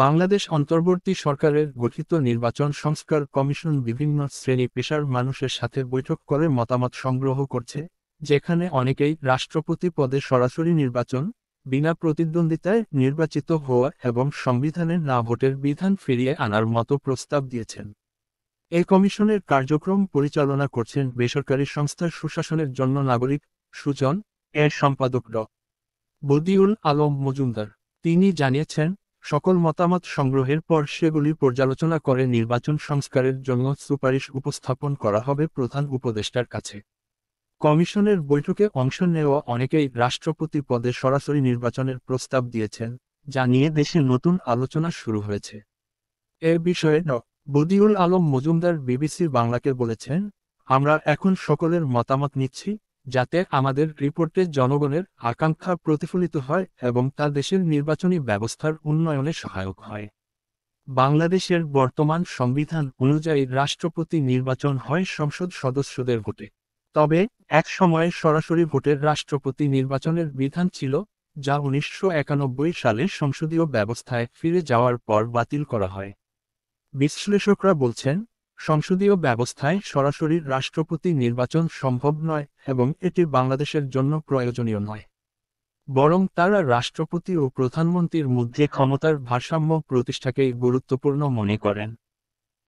বাংলাদেশ অন্তর্বর্তী সরকারের গঠিত নির্বাচন সংস্কার কমিশন বিভিন্ন শ্রেণী পেশার মানুষের সাথে বৈঠক করে মতামত সংগ্রহ করছে, যেখানে অনেকেই রাষ্ট্রপতি পদে সরাসরি নির্বাচন, বিনা প্রতিদ্বন্দ্বিতায় নির্বাচিত হওয়া এবং সংবিধানের না ভোটের বিধান ফিরিয়ে আনার মতো প্রস্তাব দিয়েছেন। এই কমিশনের কার্যক্রম পরিচালনা করছেন বেসরকারি সংস্থার সুশাসনের জন্য নাগরিক সুজন এর সম্পাদক বদিউল আলম মজুমদার। তিনি জানিয়েছেন, সকল মতামত সংগ্রহের পর সেগুলি পর্যালোচনা করে নির্বাচন সংস্কারের জন্য সুপারিশ উপস্থাপন করা হবে প্রধান উপদেষ্টার কাছে। কমিশনের বৈঠকে অংশ নেওয়া অনেকেই রাষ্ট্রপতি পদে সরাসরি নির্বাচনের প্রস্তাব দিয়েছেন, যা নিয়ে দেশে নতুন আলোচনা শুরু হয়েছে। এ বিষয়ে বদিউল আলম মজুমদার বিবিসি বাংলাকে বলেছেন, আমরা এখন সকলের মতামত নিচ্ছি, যাতে আমাদের রিপোর্টে জনগণের আকাঙ্ক্ষা প্রতিফলিত হয় এবং তা দেশের নির্বাচনী ব্যবস্থার উন্নয়নে সহায়ক হয়। বাংলাদেশের বর্তমান সংবিধান অনুযায়ী রাষ্ট্রপতি নির্বাচন হয় সংসদ সদস্যদের ভোটে। তবে এক সময়ে সরাসরি ভোটের রাষ্ট্রপতি নির্বাচনের বিধান ছিল, যা ১৯৯১ সালে সংসদীয় ব্যবস্থায় ফিরে যাওয়ার পর বাতিল করা হয়। বিশ্লেষকরা বলছেন, সংসদীয় ব্যবস্থায় সরাসরি রাষ্ট্রপতি নির্বাচন সম্ভব নয় এবং এটি বাংলাদেশের জন্য প্রয়োজনীয় নয়। বরং তারা রাষ্ট্রপতি ও প্রধানমন্ত্রীর মধ্যে ক্ষমতার ভারসাম্য প্রতিষ্ঠাকেই গুরুত্বপূর্ণ মনে করেন।